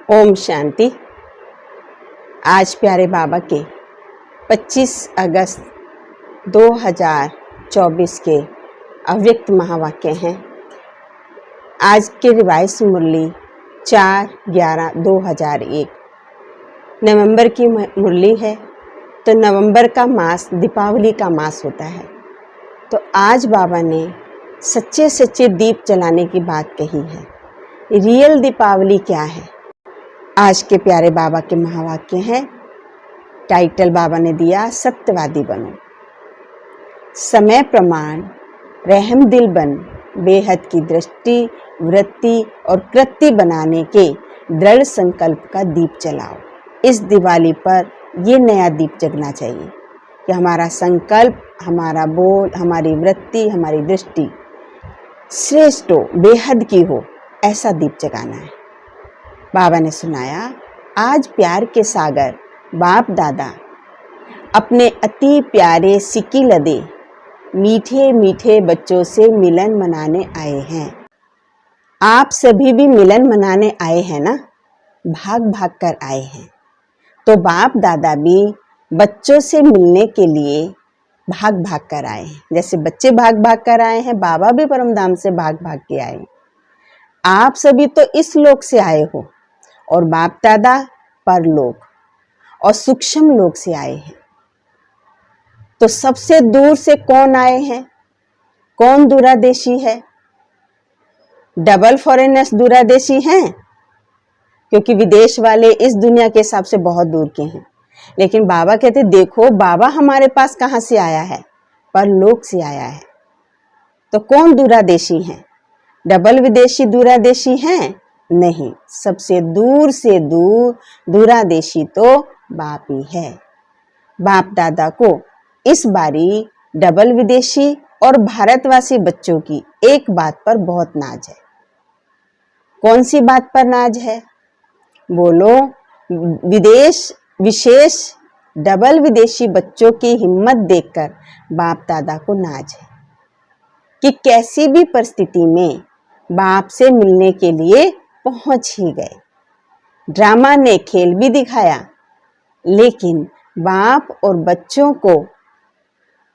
ओम शांति। आज प्यारे बाबा के 25 अगस्त 2024 के अव्यक्त महावाक्य हैं। आज के रिवाइज मुरली 4/11/2001 नवंबर की मुरली है। तो नवंबर का मास दीपावली का मास होता है। तो आज बाबा ने सच्चे सच्चे दीप जलाने की बात कही है। रियल दीपावली क्या है? आज के प्यारे बाबा के महावाक्य हैं। टाइटल बाबा ने दिया, सत्यवादी बनो। समय प्रमाण, रहम दिल बन, बेहद की दृष्टि, वृत्ति और कृत्य बनाने के दृढ़ संकल्प का दीप जलाओ। इस दिवाली पर ये नया दीप जगना चाहिए कि हमारा संकल्प, हमारा बोल, हमारी वृत्ति, हमारी दृष्टि श्रेष्ठ हो, बेहद की हो, ऐसा दीप जगाना है। बाबा ने सुनाया, आज प्यार के सागर बाप दादा अपने अति प्यारे सिक्की लदे मीठे मीठे बच्चों से मिलन मनाने आए हैं। आप सभी भी मिलन मनाने आए हैं ना? भाग भाग कर आए हैं। तो बाप दादा भी बच्चों से मिलने के लिए भाग भाग कर आए हैं। जैसे बच्चे भाग भाग कर आए हैं, बाबा भी परमधाम से भाग भाग के आए। आप सभी तो इस लोक से आए हो और बाप दादा परलोक और सूक्ष्म लोक से आए हैं। तो सबसे दूर से कौन आए हैं? कौन दूरादेशी है? डबल फॉरेनर्स दूरादेशी हैं, क्योंकि विदेश वाले इस दुनिया के हिसाब से बहुत दूर के हैं। लेकिन बाबा कहते, देखो बाबा हमारे पास कहाँ से आया है? परलोक से आया है। तो कौन दूरादेशी हैं? डबल विदेशी दूरादेशी हैं? नहीं, सबसे दूर से दूर दूरादेशी तो बाप ही है। बाप दादा को इस बारी डबल विदेशी और भारतवासी बच्चों की एक बात पर बहुत नाज है। कौन सी बात पर नाज है? बोलो। विदेश विशेष डबल विदेशी बच्चों की हिम्मत देखकर बाप दादा को नाज है कि कैसी भी परिस्थिति में बाप से मिलने के लिए पहुंच ही गए। ड्रामा ने खेल भी दिखाया, लेकिन बाप और बच्चों को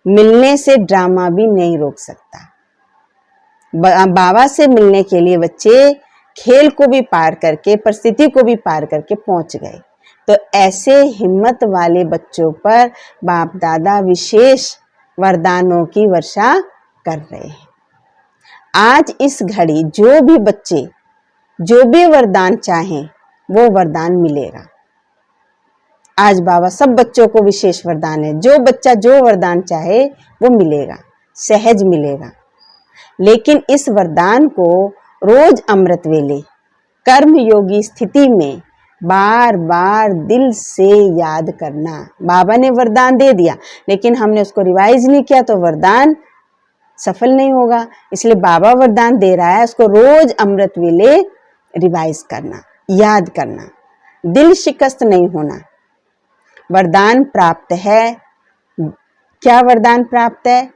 मिलने से ड्रामा भी नहीं रोक सकता। बाबा से मिलने के लिए बच्चे खेल को भी पार करके, परिस्थिति को भी पार करके पहुंच गए। तो ऐसे हिम्मत वाले बच्चों पर बाप दादा विशेष वरदानों की वर्षा कर रहे हैं। आज इस घड़ी जो भी बच्चे जो भी वरदान चाहें वो वरदान मिलेगा। आज बाबा सब बच्चों को विशेष वरदान है। जो बच्चा जो वरदान चाहे वो मिलेगा, सहज मिलेगा। लेकिन इस वरदान को रोज अमृत वेले कर्म योगी स्थिति में बार बार दिल से याद करना। बाबा ने वरदान दे दिया, लेकिन हमने उसको रिवाइज नहीं किया तो वरदान सफल नहीं होगा। इसलिए बाबा वरदान दे रहा है, उसको रोज अमृत वेले रिवाइज करना, याद करना, दिल शिकस्त नहीं होना। वरदान प्राप्त है। क्या वरदान प्राप्त है?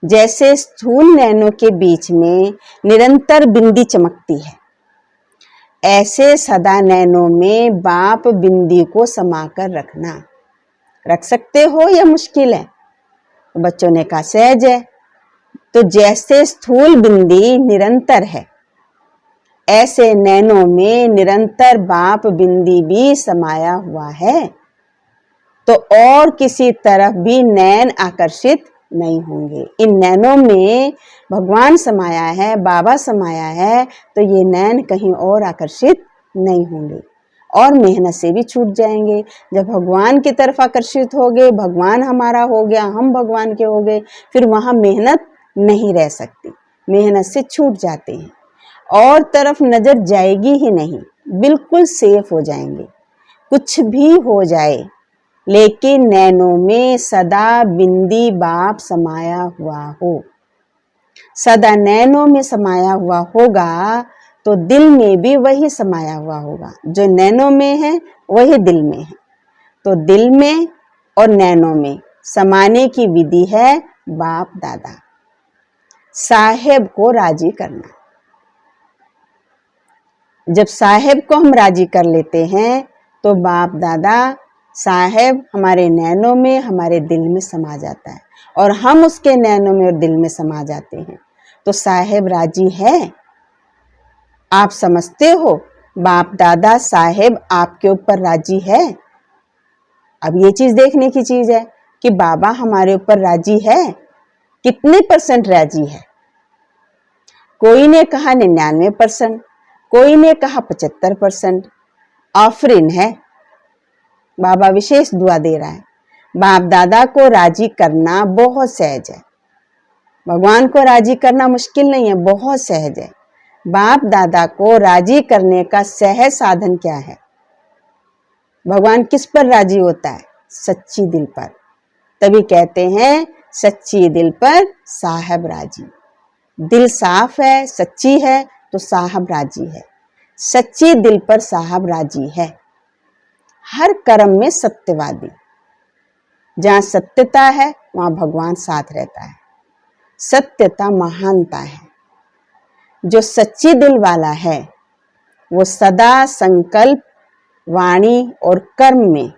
जैसे स्थूल नैनों के बीच में निरंतर बिंदी चमकती है, ऐसे सदा नैनों में बाप बिंदी को समाकर रखना। रख सकते हो या मुश्किल है? बच्चों ने कहा सहज है। तो जैसे स्थूल बिंदी निरंतर है, ऐसे नैनों में निरंतर बाप बिंदी भी समाया हुआ है। तो और किसी तरफ भी नैन आकर्षित नहीं होंगे। इन नैनों में भगवान समाया है, बाबा समाया है, तो ये नैन कहीं और आकर्षित नहीं होंगे और मेहनत से भी छूट जाएंगे। जब भगवान की तरफ आकर्षित हो गए, भगवान हमारा हो गया, हम भगवान के हो गए, फिर वहां मेहनत नहीं रह सकती, मेहनत से छूट जाते हैं और तरफ नजर जाएगी ही नहीं, बिल्कुल सेफ हो जाएंगे। कुछ भी हो जाए, लेकिन नैनों में सदा बिंदी बाप समाया हुआ हो। सदा नैनों में समाया हुआ होगा तो दिल में भी वही समाया हुआ होगा। जो नैनों में है वही दिल में है। तो दिल में और नैनों में समाने की विधि है बाप दादा, साहेब को राजी करना। जब साहेब को हम राजी कर लेते हैं तो बाप दादा साहेब हमारे नैनों में, हमारे दिल में समा जाता है और हम उसके नैनों में और दिल में समा जाते हैं। तो साहेब राजी है। आप समझते हो बाप दादा साहेब आपके ऊपर राजी है। अब ये चीज देखने की चीज है कि बाबा हमारे ऊपर राजी है, कितने % राजी है। कोई ने कहा 99%, कोई ने कहा 75%। ऑफरिन है, बाबा विशेष दुआ दे रहा है। बाप दादा को राजी करना बहुत सहज है, भगवान को राजी करना मुश्किल नहीं है, बहुत सहज है। बाप दादा को राजी करने का सहज साधन क्या है? भगवान किस पर राजी होता है? सच्ची दिल पर। तभी कहते हैं सच्ची दिल पर साहब राजी। दिल साफ है, सच्ची है तो साहब राजी है। सच्ची दिल पर साहब राजी है। हर कर्म में सत्यवादी, जहां सत्यता है वहां भगवान साथ रहता है। सत्यता महानता है। जो सच्ची दिल वाला है वो सदा संकल्प, वाणी और कर्म में,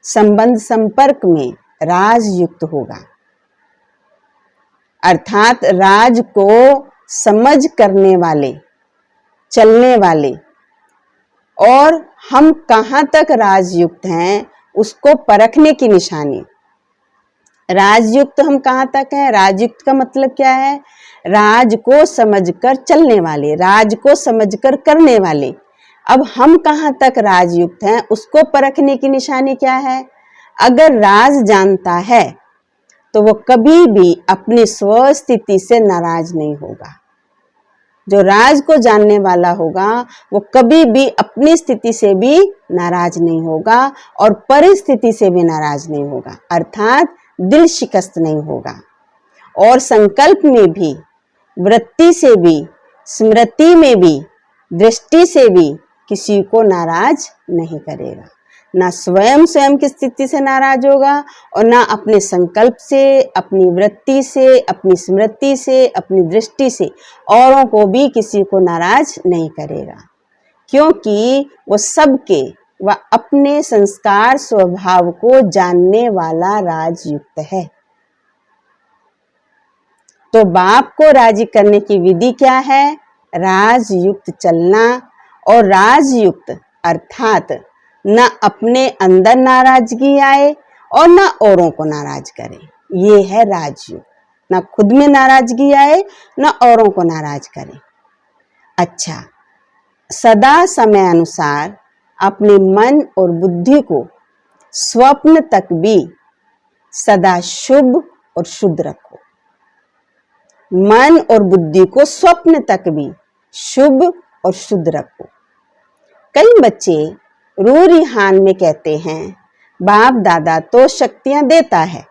संबंध संपर्क में राजयुक्त होगा। अर्थात राज को समझ करने वाले, चलने वाले, और हम कहां तक राजयुक्त हैं उसको परखने की निशानी। राजयुक्त हम कहां तक हैं? राजयुक्त का मतलब क्या है? राज को समझकर चलने वाले, राज को समझकर करने वाले। अब हम कहां तक राजयुक्त हैं उसको परखने की निशानी क्या है? अगर राज जानता है तो वो कभी भी अपनी स्वस्थिति से नाराज नहीं होगा। जो राज को जानने वाला होगा वो कभी भी अपनी स्थिति से भी नाराज नहीं होगा और परिस्थिति से भी नाराज नहीं होगा, अर्थात दिल शिकस्त नहीं होगा। और संकल्प में भी, वृत्ति से भी, स्मृति में भी, दृष्टि से भी किसी को नाराज नहीं करेगा। ना स्वयं की स्थिति से नाराज होगा और ना अपने संकल्प से, अपनी वृत्ति से, अपनी स्मृति से, अपनी दृष्टि से औरों को भी किसी को नाराज नहीं करेगा, क्योंकि वो सबके व अपने संस्कार स्वभाव को जानने वाला राजयुक्त है। तो बाप को राजी करने की विधि क्या है? राजयुक्त चलना। और राजयुक्त अर्थात न अपने अंदर नाराजगी आए और न औरों को नाराज करे, ये है राजयुक्त। न खुद में नाराजगी आए न औरों को नाराज करे। अच्छा, सदा समय अनुसार अपने मन और बुद्धि को स्वप्न तक भी सदा शुभ और शुद्ध रखो। मन और बुद्धि को स्वप्न तक भी शुभ और शुद्ध रखो। कई बच्चे रूरिहान में कहते हैं बाप दादा तो शक्तियां देता है।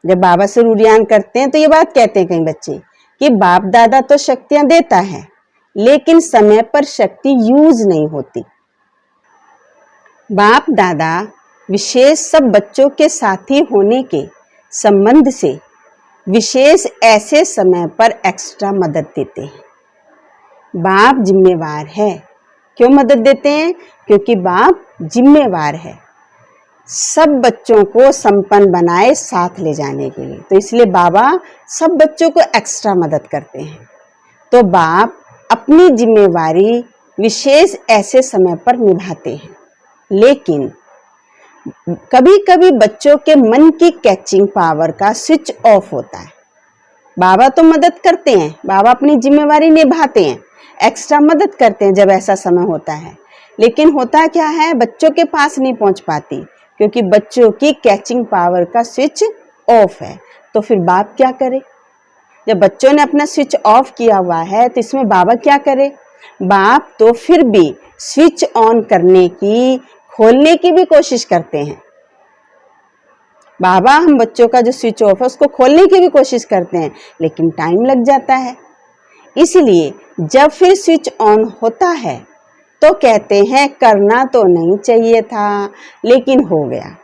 जब बाबा से रूरियान करते हैं तो ये बात कहते हैं कई बच्चे कि बाप दादा तो शक्तियां देता है लेकिन समय पर शक्ति यूज नहीं होती। बाप दादा विशेष सब बच्चों के साथी होने के संबंध से विशेष ऐसे समय पर एक्स्ट्रा मदद देते हैं। बाप जिम्मेवार है। क्यों मदद देते हैं? क्योंकि बाप जिम्मेवार है सब बच्चों को संपन्न बनाए साथ ले जाने के लिए, तो इसलिए बाबा सब बच्चों को एक्स्ट्रा मदद करते हैं। तो बाप अपनी जिम्मेवारी विशेष ऐसे समय पर निभाते हैं। लेकिन कभी कभी बच्चों के मन की कैचिंग पावर का स्विच ऑफ होता है। बाबा तो मदद करते हैं, बाबा अपनी जिम्मेवारी निभाते हैं, एक्स्ट्रा मदद करते हैं जब ऐसा समय होता है, लेकिन होता क्या है, बच्चों के पास नहीं पहुंच पाती क्योंकि बच्चों की कैचिंग पावर का स्विच ऑफ है। तो फिर बाप क्या करे? जब बच्चों ने अपना स्विच ऑफ किया हुआ है तो इसमें बाबा क्या करे? बाप तो फिर भी स्विच ऑन करने की, खोलने की भी कोशिश करते हैं। बाबा हम बच्चों का जो स्विच ऑफ है उसको खोलने की भी कोशिश करते हैं, लेकिन टाइम लग जाता है। इसलिए जब फिर स्विच ऑन होता है तो कहते हैं करना तो नहीं चाहिए था लेकिन हो गया।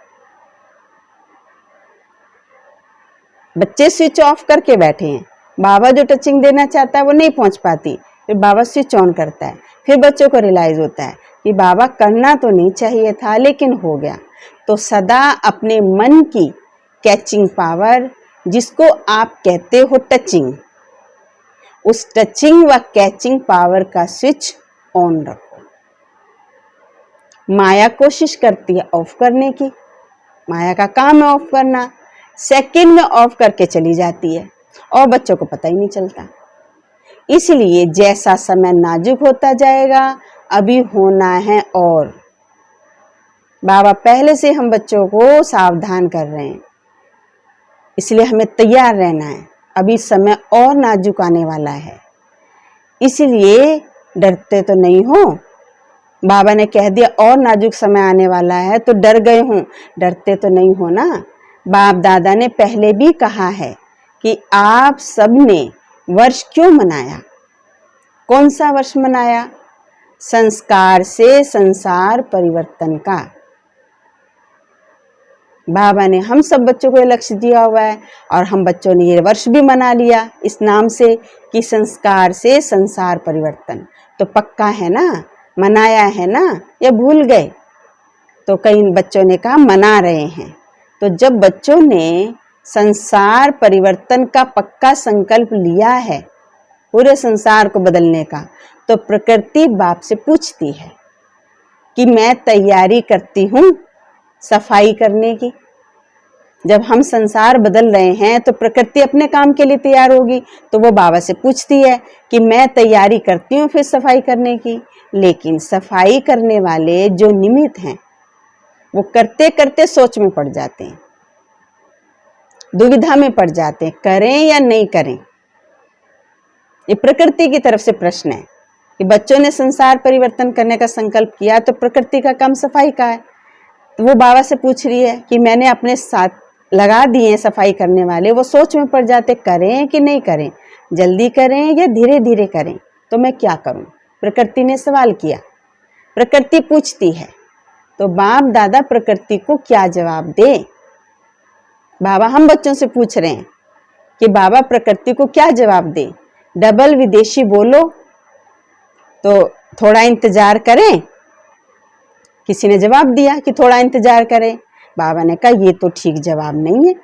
बच्चे स्विच ऑफ करके बैठे हैं, बाबा जो टचिंग देना चाहता है वो नहीं पहुंच पाती, फिर बाबा स्विच ऑन करता है, फिर बच्चों को रियलाइज होता है कि बाबा करना तो नहीं चाहिए था लेकिन हो गया। तो सदा अपने मन की कैचिंग पावर, जिसको आप कहते हो टचिंग, उस टचिंग व कैचिंग पावर का स्विच ऑन रखो। माया कोशिश करती है ऑफ करने की, माया का काम है ऑफ करना, सेकंड में ऑफ करके चली जाती है और बच्चों को पता ही नहीं चलता। इसलिए जैसा समय नाजुक होता जाएगा, अभी होना है और बाबा पहले से हम बच्चों को सावधान कर रहे हैं, इसलिए हमें तैयार रहना है। अभी समय और नाजुक आने वाला है, इसलिए डरते तो नहीं हो। बाबा ने कह दिया और नाजुक समय आने वाला है तो डर गए हो, डरते तो नहीं हो ना। बाप दादा ने पहले भी कहा है कि आप सबने वर्ष क्यों मनाया, कौन सा वर्ष मनाया? संस्कार से संसार परिवर्तन का। बाबा ने हम सब बच्चों को लक्ष्य दिया हुआ है और हम बच्चों ने ये वर्ष भी मना लिया इस नाम से कि संस्कार से संसार परिवर्तन। तो पक्का है ना, मनाया है ना, या भूल गए? तो कई बच्चों ने कहा मना रहे हैं। तो जब बच्चों ने संसार परिवर्तन का पक्का संकल्प लिया है, पूरे संसार को बदलने का, तो प्रकृति बाप से पूछती है कि मैं तैयारी करती हूँ सफाई करने की। जब हम संसार बदल रहे हैं तो प्रकृति अपने काम के लिए तैयार होगी, तो वो बाबा से पूछती है कि मैं तैयारी करती हूँ फिर सफाई करने की। लेकिन सफाई करने वाले जो निमित्त हैं वो करते करते सोच में पड़ जाते हैं, दुविधा में पड़ जाते हैं, करें या नहीं करें। ये प्रकृति की तरफ से प्रश्न है कि बच्चों ने संसार परिवर्तन करने का संकल्प किया तो प्रकृति का काम सफाई का है। तो वो बाबा से पूछ रही है कि मैंने अपने साथ लगा दिए सफाई करने वाले, वो सोच में पड़ जाते करें कि नहीं करें, जल्दी करें या धीरे धीरे करें, तो मैं क्या करूं? प्रकृति ने सवाल किया, प्रकृति पूछती है। तो बाप दादा प्रकृति को क्या जवाब दे? बाबा हम बच्चों से पूछ रहे हैं कि बाबा प्रकृति को क्या जवाब दे? डबल विदेशी बोलो तो थोड़ा इंतजार करें? किसी ने जवाब दिया कि थोड़ा इंतजार करें। बाबा ने कहा ये तो ठीक जवाब नहीं है।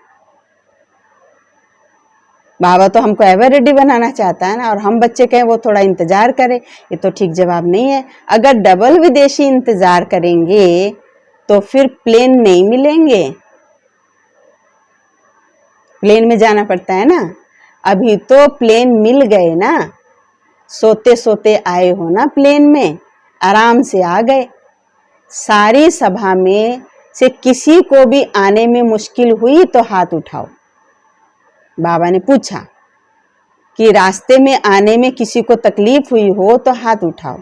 बाबा तो हमको एवर रेडी बनाना चाहता है ना, और हम बच्चे कहें वो थोड़ा इंतजार करें, ये तो ठीक जवाब नहीं है। अगर डबल विदेशी इंतजार करेंगे तो फिर प्लेन नहीं मिलेंगे, प्लेन में जाना पड़ता है ना। अभी तो प्लेन मिल गए ना, सोते सोते आए हो ना प्लेन में, आराम से आ गए। सारी सभा में से किसी को भी आने में मुश्किल हुई तो हाथ उठाओ। बाबा ने पूछा कि रास्ते में आने में किसी को तकलीफ हुई हो तो हाथ उठाओ।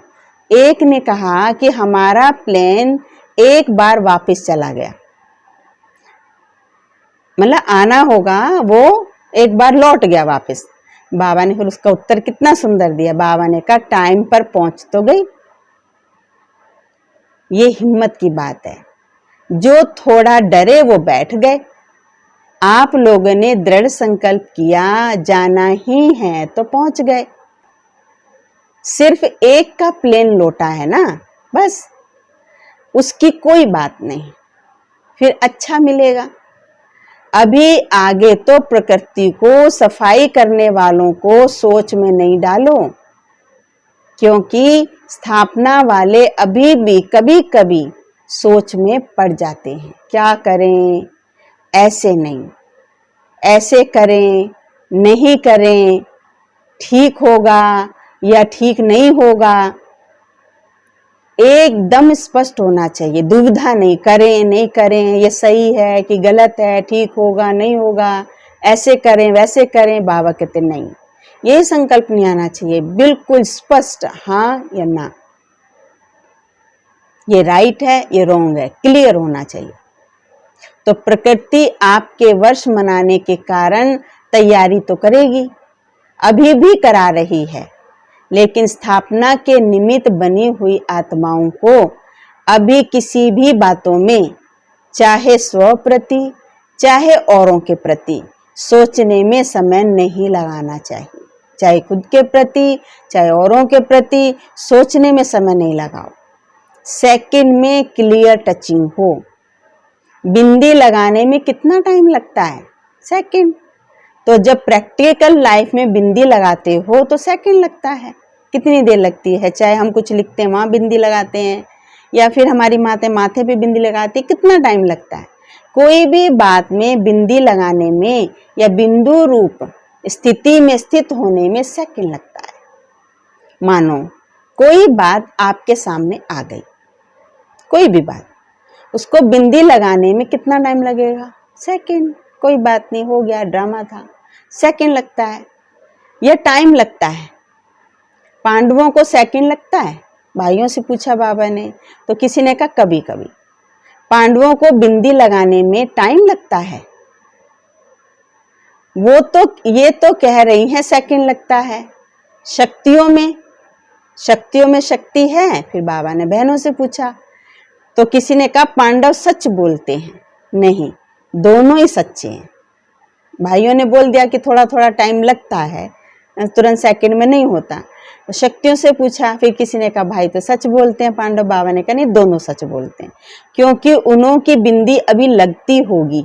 एक ने कहा कि हमारा प्लेन एक बार वापस चला गया, मतलब आना होगा, वो एक बार लौट गया वापस। बाबा ने फिर उसका उत्तर कितना सुंदर दिया। बाबा ने कहा टाइम पर पहुंच तो गई। ये हिम्मत की बात है। जो थोड़ा डरे वो बैठ गए। आप लोगों ने दृढ़ संकल्प किया जाना ही है तो पहुंच गए। सिर्फ एक का प्लेन लौटा है ना, बस, उसकी कोई बात नहीं, फिर अच्छा मिलेगा। अभी आगे तो प्रकृति को सफाई करने वालों को सोच में नहीं डालो, क्योंकि स्थापना वाले अभी भी कभी कभी सोच में पड़ जाते हैं। क्या करें, ऐसे नहीं, ऐसे करें, नहीं करें, ठीक होगा या ठीक नहीं होगा। एकदम स्पष्ट होना चाहिए, दुविधा नहीं, करें नहीं करें, ये सही है कि गलत है, ठीक होगा नहीं होगा, ऐसे करें वैसे करें। बाबा कहते नहीं, ये संकल्प नहीं आना चाहिए, बिल्कुल स्पष्ट हाँ या ना, ये राइट है ये रॉन्ग है, क्लियर होना चाहिए। तो प्रकृति आपके वर्ष मनाने के कारण तैयारी तो करेगी, अभी भी करा रही है, लेकिन स्थापना के निमित्त बनी हुई आत्माओं को अभी किसी भी बातों में, चाहे स्व प्रति चाहे औरों के प्रति, सोचने में समय नहीं लगाना चाहिए। चाहे खुद के प्रति चाहे औरों के प्रति सोचने में समय नहीं लगाओ। सेकंड में क्लियर टचिंग हो। बिंदी लगाने में कितना टाइम लगता है? सेकंड। तो जब प्रैक्टिकल लाइफ में बिंदी लगाते हो तो सेकंड लगता है। कितनी देर लगती है? चाहे हम कुछ लिखते हैं वहाँ बिंदी लगाते हैं या फिर हमारी माते माथे पे बिंदी लगाती है, कितना टाइम लगता है? कोई भी बात में बिंदी लगाने में या बिंदु रूप स्थिति में स्थित होने में सेकंड लगता है। मानो कोई बात आपके सामने आ गई, कोई भी बात, उसको बिंदी लगाने में कितना टाइम लगेगा? सेकंड। कोई बात नहीं, हो गया, ड्रामा था, सेकंड लगता है। यह टाइम लगता है। पांडवों को सेकंड लगता है? भाइयों से पूछा बाबा ने तो किसी ने कहा कभी कभी। पांडवों को बिंदी लगाने में टाइम लगता है। ये तो कह रही हैं सेकंड लगता है। शक्तियों में शक्ति है? फिर बाबा ने बहनों से पूछा तो किसी ने कहा पांडव सच बोलते हैं। नहीं, दोनों ही सच्चे हैं। भाइयों ने बोल दिया कि थोड़ा थोड़ा टाइम लगता है, तुरंत सेकंड में नहीं होता। तो शक्तियों से पूछा, फिर किसी ने कहा भाई तो सच बोलते हैं पांडव। बाबा ने कहा नहीं, दोनों सच बोलते हैं, क्योंकि उन्हों की बिंदी अभी लगती होगी,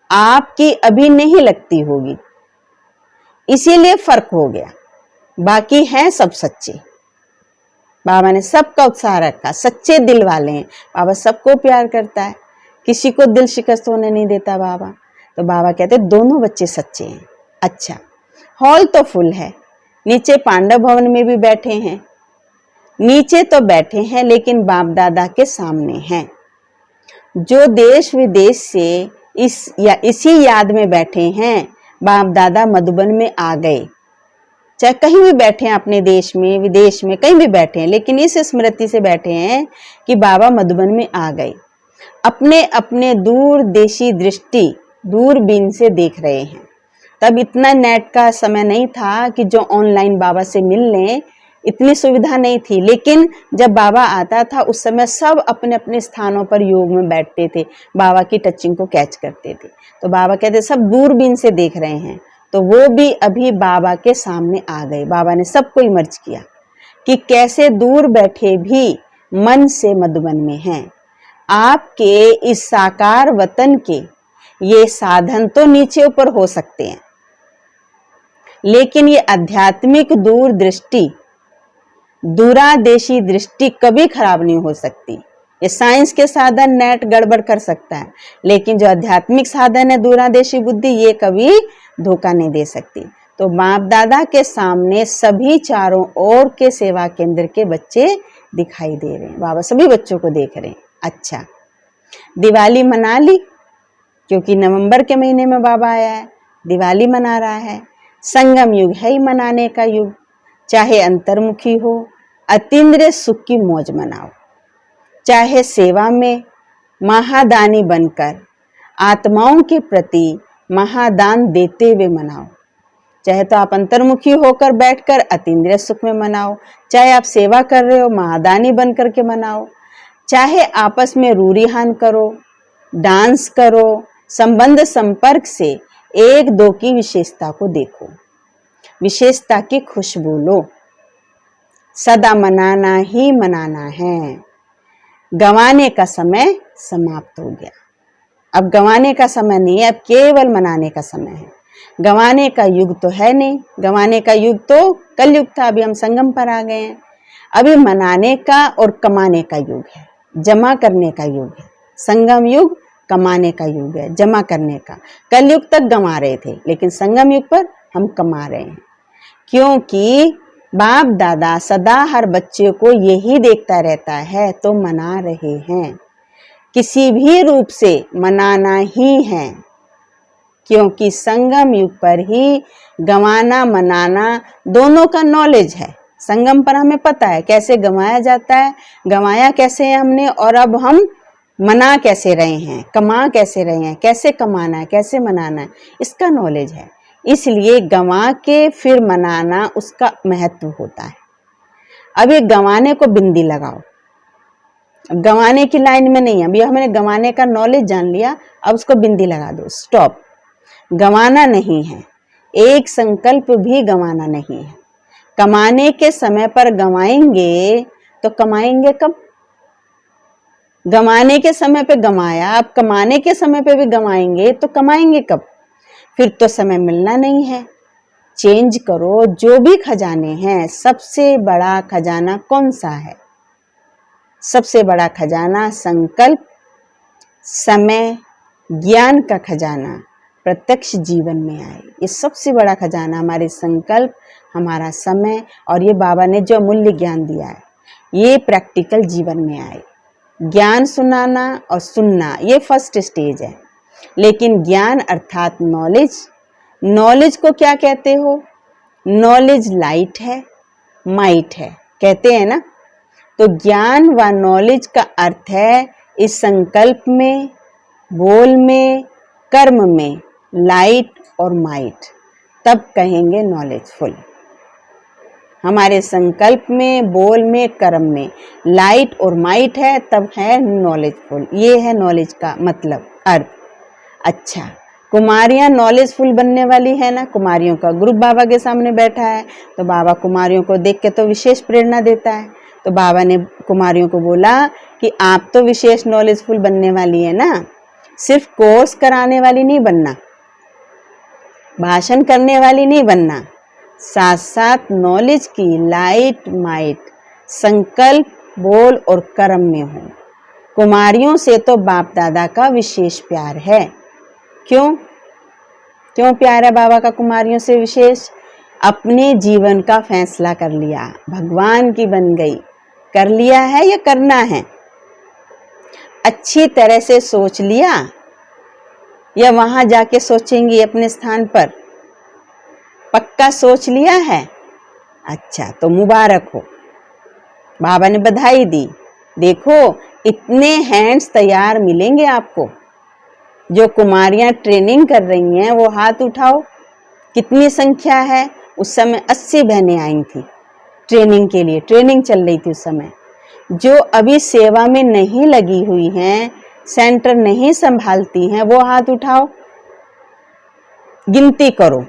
आपकी अभी नहीं लगती होगी, इसीलिए फर्क हो गया। बाकी हैं सब सच्चे। बाबा ने सबका उत्साह रखा, सच्चे दिल वाले हैं। बाबा सबको प्यार करता है, किसी को दिल शिकस्त होने नहीं देता बाबा। तो बाबा कहते दोनों बच्चे सच्चे हैं। अच्छा, हॉल तो फुल है, नीचे पांडव भवन में भी बैठे हैं। नीचे तो बैठे हैं लेकिन बाप दादा के सामने हैं। जो देश विदेश से इसी याद में बैठे हैं, बाप दादा मधुबन में आ गए। चाहे कहीं भी बैठे हैं, अपने देश में विदेश में कहीं भी बैठे हैं, लेकिन इस स्मृति से बैठे हैं कि बाबा मधुबन में आ गए। अपने अपने दूरदेशी दृष्टि दूरबीन से देख रहे हैं। तब इतना नेट का समय नहीं था कि जो ऑनलाइन बाबा से मिल लें, इतनी सुविधा नहीं थी। लेकिन जब बाबा आता था उस समय सब अपने अपने स्थानों पर योग में बैठते थे, बाबा की टचिंग को कैच करते थे। तो बाबा कहते सब दूरबीन से देख रहे हैं, तो वो भी अभी बाबा के सामने आ गए। बाबा ने सबको इमर्ज किया कि कैसे दूर बैठे भी मन से मधुबन में हैं। आपके इस साकार वतन के ये साधन तो नीचे ऊपर हो सकते हैं, लेकिन ये आध्यात्मिक दूरदृष्टि, दूरादेशी दृष्टि कभी खराब नहीं हो सकती। ये साइंस के साधन नेट गड़बड़ कर सकता है, लेकिन जो आध्यात्मिक साधन है दूरादेशी बुद्धि, ये कभी धोखा नहीं दे सकती। तो बाप दादा के सामने सभी चारों ओर के सेवा केंद्र के बच्चे दिखाई दे रहे हैं। बाबा सभी बच्चों को देख रहे हैं। अच्छा, दिवाली मना ली, क्योंकि नवंबर के महीने में बाबा आया है, दिवाली मना रहा है। संगम युग है ही मनाने का युग। चाहे अंतर्मुखी हो, अतीन्द्रिय सुख की मौज मनाओ, चाहे सेवा में महादानी बनकर आत्माओं के प्रति महादान देते हुए मनाओ। चाहे तो आप अंतर्मुखी होकर बैठकर अतीन्द्रिय सुख में मनाओ, चाहे आप सेवा कर रहे हो महादानी बन करके मनाओ, चाहे आपस में रूरिहान करो, डांस करो, संबंध संपर्क से एक दो की विशेषता को देखो, विशेषता की खुशबू लो। सदा मनाना ही मनाना है। गंवाने का समय समाप्त हो गया। अब गंवाने का समय नहीं है, अब केवल मनाने का समय है। गंवाने का युग तो है नहीं, गंवाने का युग तो कल युग था, अभी हम संगम पर आ गए हैं। अभी मनाने का और कमाने का युग है, जमा करने का युग है। संगम युग कमाने का युग है, जमा करने का। कल युग तक गंवा रहे थे, लेकिन संगम युग पर हम कमा रहे हैं, क्योंकि बाप दादा सदा हर बच्चे को यही देखता रहता है, तो मना रहे हैं। किसी भी रूप से मनाना ही है, क्योंकि संगम युग पर ही गंवाना मनाना दोनों का नॉलेज है। संगम पर हमें पता है कैसे गंवाया जाता है, गंवाया कैसे है हमने, और अब हम मना कैसे रहे हैं, कमा कैसे रहे हैं, कैसे कमाना है, कैसे मनाना है, इसका नॉलेज है। इसलिए गंवा के फिर मनाना उसका महत्व होता है। अब ये गंवाने को बिंदी लगाओ, गंवाने की लाइन में नहीं है। अभी हमने गंवाने का नॉलेज जान लिया, अब उसको बिंदी लगा दो, स्टॉप। गंवाना नहीं है, एक संकल्प भी गंवाना नहीं है। कमाने के समय पर गंवाएंगे तो कमाएंगे कब? गंवाने के समय पे गंवाया, अब कमाने के समय पे भी गंवाएंगे तो कमाएंगे कब? फिर तो समय मिलना नहीं है। चेंज करो। जो भी खजाने हैं, सबसे बड़ा खजाना कौन सा है? सबसे बड़ा खजाना संकल्प, समय, ज्ञान का खजाना प्रत्यक्ष जीवन में आए। ये सबसे बड़ा खजाना हमारे संकल्प, हमारा समय, और ये बाबा ने जो अमूल्य ज्ञान दिया है ये प्रैक्टिकल जीवन में आए। ज्ञान सुनाना और सुनना ये फर्स्ट स्टेज है, लेकिन ज्ञान अर्थात नॉलेज, नॉलेज को क्या कहते हो? नॉलेज लाइट है, माइट है, कहते हैं ना। तो ज्ञान व नॉलेज का अर्थ है इस संकल्प में, बोल में, कर्म में लाइट और माइट, तब कहेंगे नॉलेजफुल। हमारे संकल्प में, बोल में, कर्म में लाइट और माइट है, तब है नॉलेजफुल। ये है नॉलेज का मतलब, अर्थ। अच्छा, कुमारियां नॉलेजफुल बनने वाली है ना। कुमारियों का ग्रुप बाबा के सामने बैठा है, तो बाबा कुमारियों को देख के तो विशेष प्रेरणा देता है। तो बाबा ने कुमारियों को बोला कि आप तो विशेष नॉलेजफुल बनने वाली है ना, सिर्फ कोर्स कराने वाली नहीं बनना, भाषण करने वाली नहीं बनना, साथ साथ नॉलेज की लाइट माइट संकल्प, बोल और कर्म में हो। कुमारियों से तो बाप दादा का विशेष प्यार है। क्यों क्यों प्यार है बाबा का कुमारियों से विशेष? अपने जीवन का फैसला कर लिया, भगवान की बन गई। कर लिया है या करना है? अच्छी तरह से सोच लिया या वहां जाके सोचेंगी अपने स्थान पर? पक्का सोच लिया है? अच्छा, तो मुबारक हो, बाबा ने बधाई दी। देखो इतने हैंड्स तैयार मिलेंगे आपको। जो कुमारियां ट्रेनिंग कर रही हैं वो हाथ उठाओ। कितनी संख्या है? उस समय 80 बहनें आई थी ट्रेनिंग के लिए, ट्रेनिंग चल रही थी उस समय। जो अभी सेवा में नहीं लगी हुई हैं, सेंटर नहीं संभालती हैं, वो हाथ उठाओ। गिनती करो,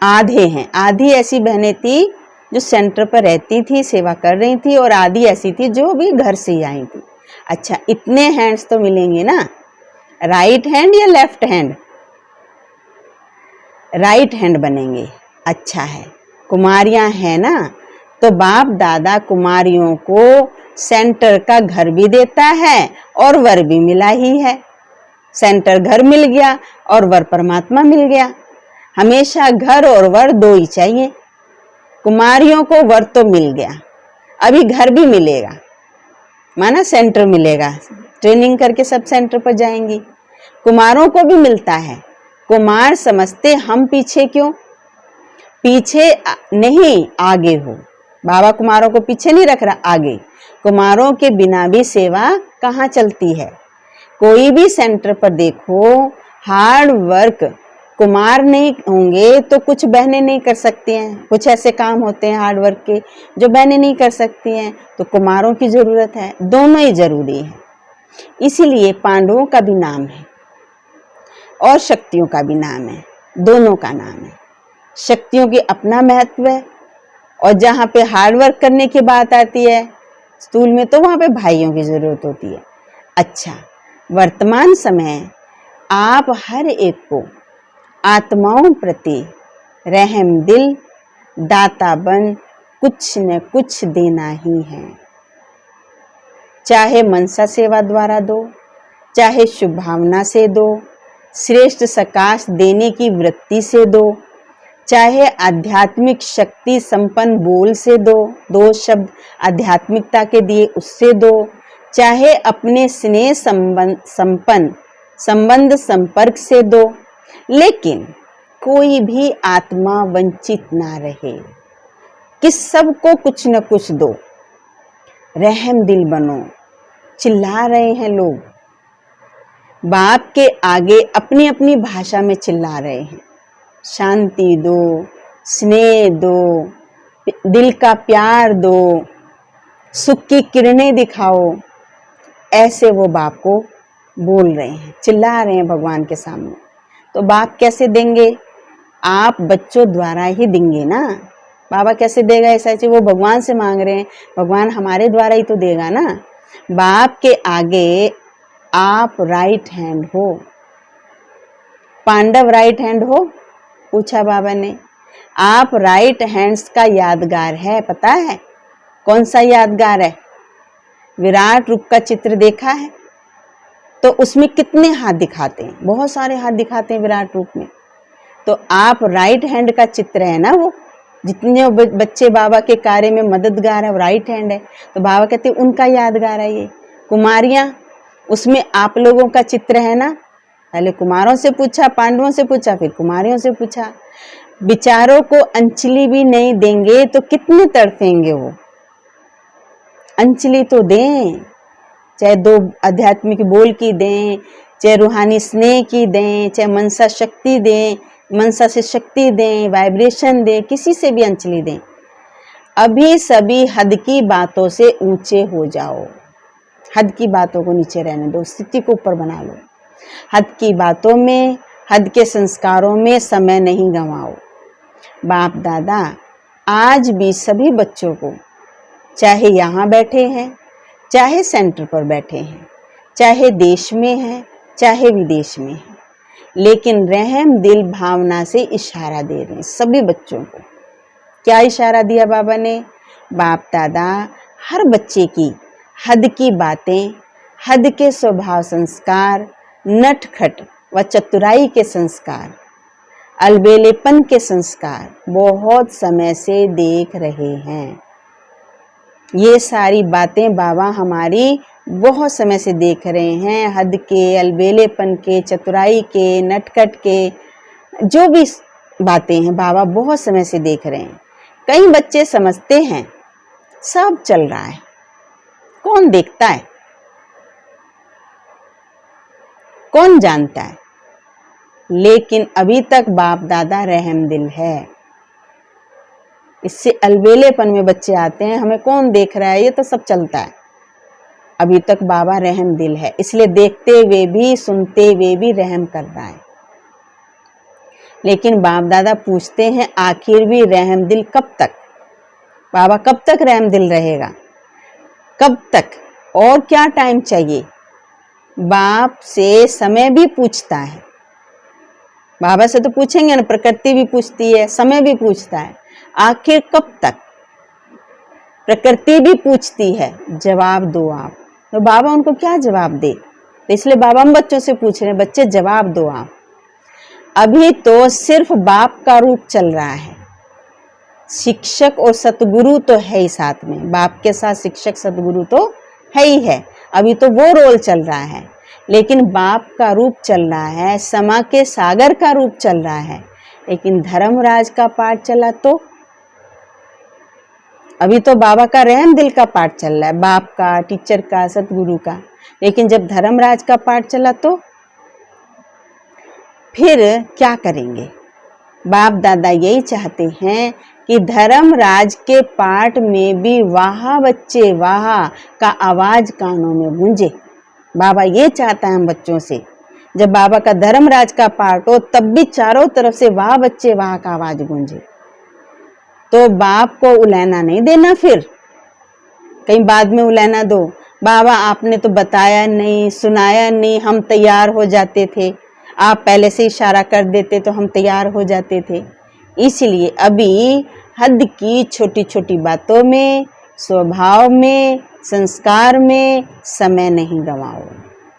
आधे हैं। आधी ऐसी बहनें थी जो सेंटर पर रहती थी, सेवा कर रही थी, और आधी ऐसी थी जो भी घर से ही आई थी। अच्छा, इतने हैंड्स तो मिलेंगे ना। राइट हैंड या लेफ्ट हैंड? राइट हैंड बनेंगे। अच्छा है, कुमारियां हैं ना, तो बाप दादा कुमारियों को सेंटर का घर भी देता है और वर भी मिला ही है। सेंटर घर मिल गया और वर परमात्मा मिल गया। हमेशा घर और वर दो ही चाहिए। कुमारियों को वर तो मिल गया, अभी घर भी मिलेगा, माना सेंटर मिलेगा। ट्रेनिंग करके सब सेंटर पर जाएंगी। कुमारों को भी मिलता है। कुमार समझते हम पीछे क्यों? पीछे नहीं, आगे हो। बाबा कुमारों को पीछे नहीं रख रहा, आगे। कुमारों के बिना भी सेवा कहाँ चलती है? कोई भी सेंटर पर देखो, हार्ड वर्क कुमार नहीं होंगे तो कुछ बहनें नहीं कर सकती हैं। कुछ ऐसे काम होते हैं हार्ड वर्क के जो बहनें नहीं कर सकती हैं, तो कुमारों की जरूरत है। दोनों ही जरूरी है। इसीलिए पांडवों का भी नाम है और शक्तियों का भी नाम है, दोनों का नाम है। शक्तियों की अपना महत्व है, और जहाँ पे हार्ड वर्क करने की बात आती है स्कूल में, तो वहाँ पे भाइयों की जरूरत होती है। अच्छा, वर्तमान समय आप हर एक को आत्माओं प्रति रहम दिल, दाता बन कुछ न कुछ देना ही है। चाहे मनसा सेवा द्वारा दो, चाहे शुभ भावना से दो, श्रेष्ठ सकाश देने की वृत्ति से दो, चाहे आध्यात्मिक शक्ति संपन्न बोल से दो, 2 शब्द आध्यात्मिकता के दिए उससे दो, चाहे अपने स्नेह संबंध संपर्क से दो, लेकिन कोई भी आत्मा वंचित ना रहे। कि सबको कुछ न कुछ दो। रहम दिल बनो। चिल्ला रहे हैं लोग, बाप के आगे अपनी अपनी भाषा में चिल्ला रहे हैं। शांति दो, स्नेह दो, दिल का प्यार दो, सुख की किरणें दिखाओ। ऐसे वो बाप को बोल रहे हैं, चिल्ला रहे हैं भगवान के सामने। तो बाप कैसे देंगे? आप बच्चों द्वारा ही देंगे ना। बाबा कैसे देगा ऐसा चीज? वो भगवान से मांग रहे हैं, भगवान हमारे द्वारा ही तो देगा ना। बाप के आगे आप राइट हैंड हो। पांडव राइट हैंड हो? पूछा बाबा ने। आप राइट हैंड्स का यादगार है, पता है कौन सा यादगार है? विराट रूप का चित्र देखा है तो उसमें कितने हाथ दिखाते हैं? बहुत सारे हाथ दिखाते हैं विराट रूप में। तो आप राइट हैंड का चित्र है ना। वो जितने बच्चे बाबा के कार्य में मददगार है, राइट हैंड है। तो बाबा कहते हैं उनका यादगार है ये। कुमारियां, उसमें आप लोगों का चित्र है ना। पहले कुमारों से पूछा, पांडवों से पूछा, फिर कुमारियों से पूछा। बिचारों को अंजलि भी नहीं देंगे तो कितने तड़पेंगे वो। अंजलि तो दें, चाहे 2 आध्यात्मिक बोल की दें, चाहे रूहानी स्नेह की दें, चाहे मनसा शक्ति दें, मनसा से शक्ति दें, वाइब्रेशन दें, किसी से भी अंजलि दें। अभी सभी हद की बातों से ऊंचे हो जाओ। हद की बातों को नीचे रहने दो, स्थिति को ऊपर बना लो। हद की बातों में, हद के संस्कारों में समय नहीं गंवाओ। बाप दादा आज भी सभी बच्चों को, चाहे यहाँ बैठे हैं, चाहे सेंटर पर बैठे हैं, चाहे देश में हैं, चाहे विदेश में हैं, लेकिन रहम दिल भावना से इशारा दे रहे हैं सभी बच्चों को। क्या इशारा दिया बाबा ने? बाप दादा हर बच्चे की हद की बातें, हद के स्वभाव संस्कार, नटखट व चतुराई के संस्कार, अलबेलेपन के संस्कार बहुत समय से देख रहे हैं। ये सारी बातें बाबा हमारी बहुत समय से देख रहे हैं। हद के, अलबेलेपन के, चतुराई के, नटखट के, जो भी बातें हैं बाबा बहुत समय से देख रहे हैं। कई बच्चे समझते हैं सब चल रहा है, कौन देखता है, कौन जानता है, लेकिन अभी तक बाप दादा रहम दिल है। इससे अलबेलेपन में बच्चे आते हैं, हमें कौन देख रहा है, ये तो सब चलता है। अभी तक बाबा रहम दिल है, इसलिए देखते हुए भी, सुनते हुए भी रहम कर रहा है। लेकिन बाप दादा पूछते हैं आखिर भी रहम दिल कब तक? बाबा कब तक रहम दिल रहेगा? कब तक? और क्या टाइम चाहिए? बाप से समय भी पूछता है। बाबा से तो पूछेंगे ना, प्रकृति भी पूछती है, समय भी पूछता है, आखिर कब तक? प्रकृति भी पूछती है, जवाब दो आप। तो बाबा उनको क्या जवाब दे? तो इसलिए बाबा हम बच्चों से पूछ रहे हैं, बच्चे जवाब दो आप। अभी तो सिर्फ बाप का रूप चल रहा है, शिक्षक और सतगुरु तो है ही साथ में। बाप के साथ शिक्षक सतगुरु तो है ही है, अभी तो वो रोल चल रहा है। लेकिन बाप का रूप चल रहा है, समा के सागर का रूप चल रहा है। लेकिन धर्मराज का पाठ चला तो अभी तो बाबा का रहम दिल का पाठ चल रहा है, बाप का, टीचर का, सतगुरु का। लेकिन जब धर्मराज का पाठ चला तो फिर क्या करेंगे? बाप दादा यही चाहते हैं कि धर्मराज के पाठ में भी वाह बच्चे वाह का आवाज कानों में गूंजे। बाबा ये चाहता है हम बच्चों से, जब बाबा का धर्मराज का पाठ हो तब भी चारों तरफ से वाह बच्चे वाह का आवाज गूंजे। तो बाप को उलैना नहीं देना, फिर कहीं बाद में उलैना दो। बाबा आपने तो बताया नहीं, सुनाया नहीं, हम तैयार हो जाते थे, आप पहले से इशारा कर देते तो हम तैयार हो जाते थे। इसलिए अभी हद की छोटी छोटी बातों में, स्वभाव में, संस्कार में समय नहीं गंवाओ।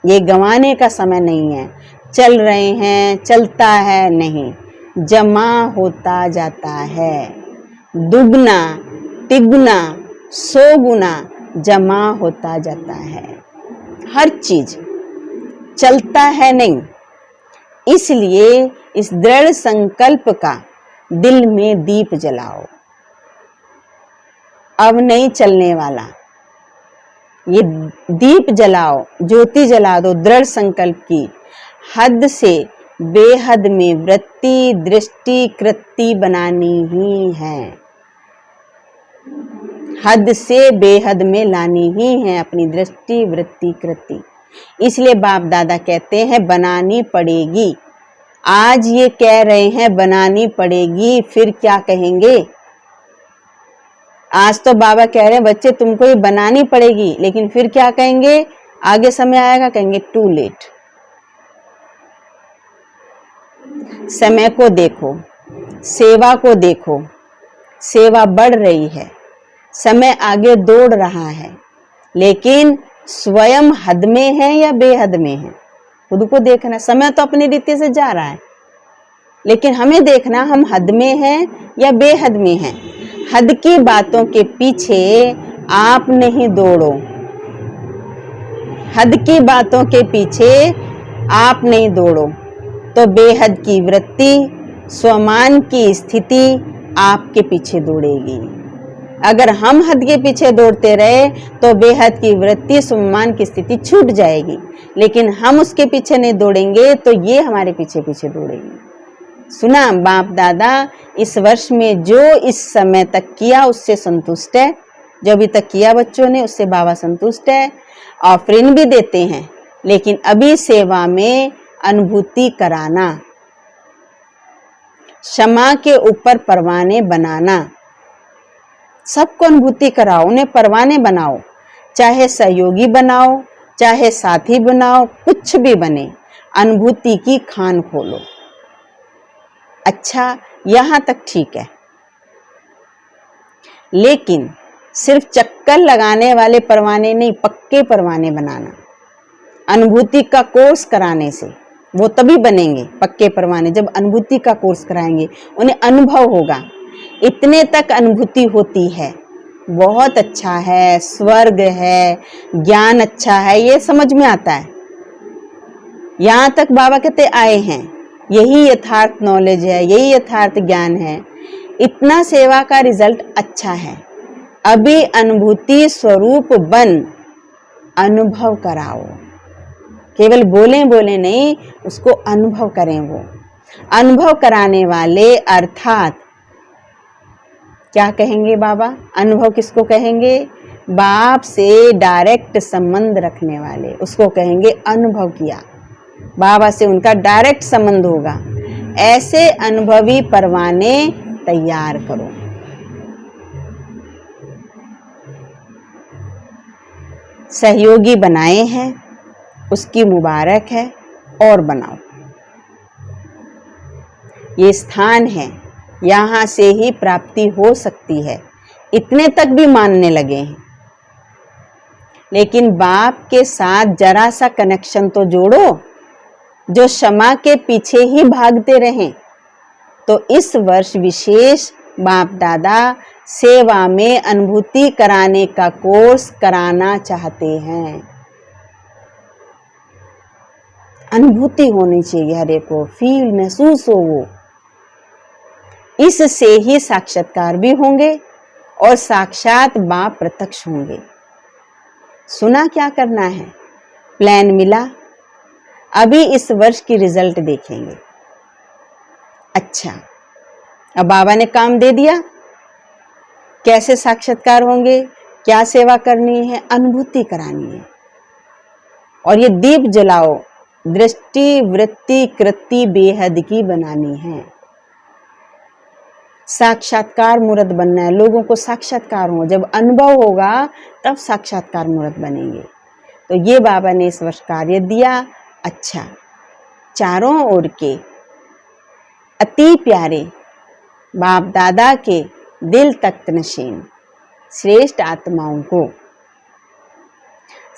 ये गंवाने का समय नहीं है। चल रहे हैं, चलता है नहीं, जमा होता जाता है। दुगना, तिगुना, 100 गुना जमा होता जाता है। हर चीज चलता है नहीं। इसलिए इस दृढ़ संकल्प का दिल में दीप जलाओ। अब नहीं चलने वाला, ये दीप जलाओ, ज्योति जला दो दृढ़ संकल्प की। हद से बेहद में वृत्ति, दृष्टि, कृति बनानी ही है। हद से बेहद में लानी ही है अपनी दृष्टि, वृत्ति, कृति। इसलिए बाप दादा कहते हैं बनानी पड़ेगी। आज ये कह रहे हैं बनानी पड़ेगी, फिर क्या कहेंगे? आज तो बाबा कह रहे हैं बच्चे तुमको ये बनानी पड़ेगी, लेकिन फिर क्या कहेंगे? आगे समय आएगा कहेंगे टू लेट। समय को देखो, सेवा को देखो, सेवा बढ़ रही है, समय आगे दौड़ रहा है, लेकिन स्वयं हद में है या बेहद में है, खुद को देखना। समय तो अपनी रीति से जा रहा है, लेकिन हमें देखना हम हद में हैं या बेहद में हैं। हद की बातों के पीछे आप नहीं दौड़ो, हद की बातों के पीछे आप नहीं दौड़ो, तो बेहद की वृत्ति, स्वमान की स्थिति आपके पीछे दौड़ेगी। अगर हम हद के पीछे दौड़ते रहे तो बेहद की वृत्ति, स्वमान की स्थिति छूट जाएगी, लेकिन हम उसके पीछे नहीं दौड़ेंगे तो ये हमारे पीछे पीछे दौड़ेगी। सुना, बाप दादा इस वर्ष में जो इस समय तक किया उससे संतुष्ट है। जो अभी तक किया बच्चों ने उससे बाबा संतुष्ट है। ऑफरिंग भी देते हैं, लेकिन अभी सेवा में अनुभूति कराना, क्षमा के ऊपर परवाने बनाना, सबको अनुभूति कराओ, उन्हें परवाने बनाओ, चाहे सहयोगी बनाओ, चाहे साथी बनाओ, कुछ भी बने, अनुभूति की खान खोलो। अच्छा, यहां तक ठीक है, लेकिन सिर्फ चक्कर लगाने वाले परवाने नहीं, पक्के परवाने बनाना। अनुभूति का कोर्स कराने से वो तभी बनेंगे पक्के परवाने, जब अनुभूति का कोर्स कराएंगे, उन्हें अनुभव होगा। इतने तक अनुभूति होती है, बहुत अच्छा है, स्वर्ग है, ज्ञान अच्छा है, ये समझ में आता है। यहां तक बाबा कहते आए हैं, यही यथार्थ नॉलेज है, यही यथार्थ ज्ञान है। इतना सेवा का रिजल्ट अच्छा है। अभी अनुभूति स्वरूप बन, अनुभव कराओ। केवल बोले बोले नहीं, उसको अनुभव करें। वो अनुभव कराने वाले अर्थात क्या कहेंगे बाबा? अनुभव किसको कहेंगे? बाप से डायरेक्ट संबंध रखने वाले, उसको कहेंगे अनुभव किया। बाबा से उनका डायरेक्ट संबंध होगा। ऐसे अनुभवी परवाने तैयार करो। सहयोगी बनाए हैं, उसकी मुबारक है, और बनाओ। ये स्थान है, यहां से ही प्राप्ति हो सकती है, इतने तक भी मानने लगे हैं। लेकिन बाप के साथ जरा सा कनेक्शन तो जोड़ो, जो क्षमा के पीछे ही भागते रहें। तो इस वर्ष विशेष बाप दादा सेवा में अनुभूति कराने का कोर्स कराना चाहते हैं। अनुभूति होनी चाहिए, हर एक को फील महसूस हो। वो इससे ही साक्षात्कार भी होंगे और साक्षात बाप प्रत्यक्ष होंगे। सुना क्या करना है? प्लान मिला, अभी इस वर्ष की रिजल्ट देखेंगे। अच्छा, अब बाबा ने काम दे दिया, कैसे साक्षात्कार होंगे, क्या सेवा करनी है, अनुभूति करानी है। और ये दीप जलाओ, दृष्टि वृत्ति कृति बेहद की बनानी है। साक्षात्कार मूर्त बनना है, लोगों को साक्षात्कार हो, जब अनुभव होगा तब साक्षात्कार मूर्त बनेंगे। तो ये बाबा ने इस वर्ष कार्य दिया। अच्छा, चारों ओर के अति प्यारे बाप दादा के दिल तख्त नशीन श्रेष्ठ आत्माओं को,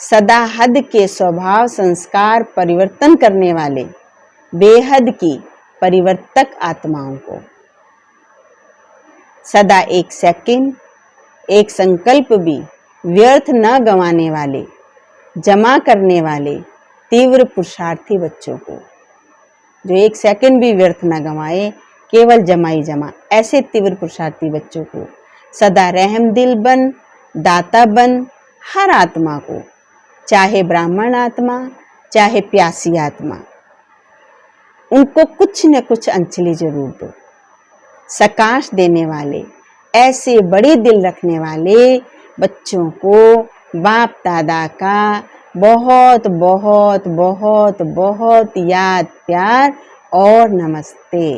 सदा हद के स्वभाव संस्कार परिवर्तन करने वाले बेहद की परिवर्तक आत्माओं को, सदा एक सेकंड, एक संकल्प भी व्यर्थ न गंवाने वाले, जमा करने वाले तीव्र पुरुषार्थी बच्चों को, जो एक सेकंड भी व्यर्थ न गंवाए, केवल जमा ही जमा, ऐसे तीव्र पुरुषार्थी बच्चों को सदा रहम दिल बन, दाता बन हर आत्मा को, चाहे ब्राह्मण आत्मा, चाहे प्यासी आत्मा, उनको कुछ न कुछ अंजलि जरूर दो। सकाश देने वाले, ऐसे बड़ी दिल रखने वाले बच्चों को बाप दादा का बहुत बहुत बहुत बहुत याद, प्यार और नमस्ते।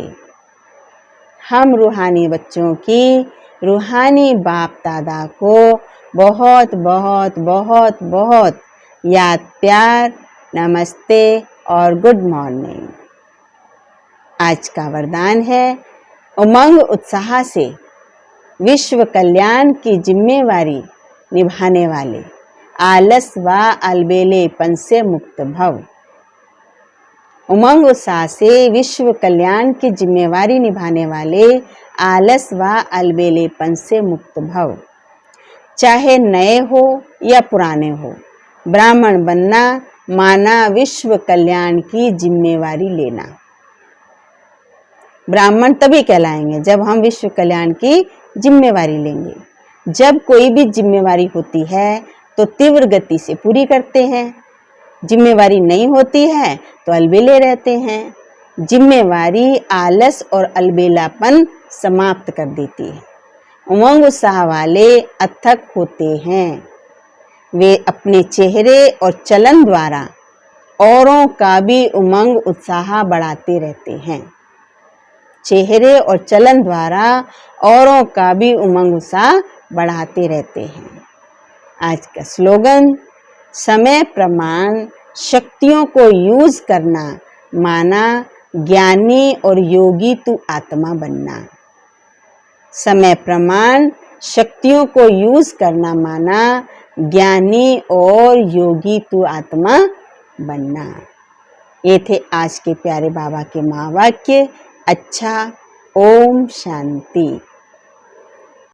हम रूहानी बच्चों की रूहानी बाप दादा को बहुत बहुत बहुत बहुत याद, प्यार, नमस्ते और गुड मॉर्निंग। आज का वरदान है, उमंग उत्साह से विश्व कल्याण की जिम्मेवारी निभाने वाले, आलस व अलबेलेपन से मुक्त भव। उमंग उत्साह से विश्व कल्याण की जिम्मेवारी निभाने वाले, आलस व अलबेलेपन से मुक्त भव। चाहे नए हो या पुराने हो, ब्राह्मण बनना माना विश्व कल्याण की जिम्मेवारी लेना। ब्राह्मण तभी कहलाएंगे जब हम विश्व कल्याण की जिम्मेवारी लेंगे। जब कोई भी जिम्मेवारी होती है तो तीव्र गति से पूरी करते हैं, जिम्मेवारी नहीं होती है तो अलबेले रहते हैं। जिम्मेवारी आलस और अलबेलापन समाप्त कर देती है। उमंग उत्साह वाले अथक होते हैं। वे अपने चेहरे और चलन द्वारा औरों का भी उमंग उत्साह बढ़ाते रहते हैं। चेहरे और चलन द्वारा औरों का भी उमंग उत्साह बढ़ाते रहते हैं। आज का स्लोगन, समय प्रमाण शक्तियों को यूज करना माना ज्ञानी और योगी तू आत्मा बनना। समय प्रमाण शक्तियों को यूज करना माना ज्ञानी और योगी तू आत्मा बनना। ये थे आज के प्यारे बाबा के महावाक्य। अच्छा, ओम शांति।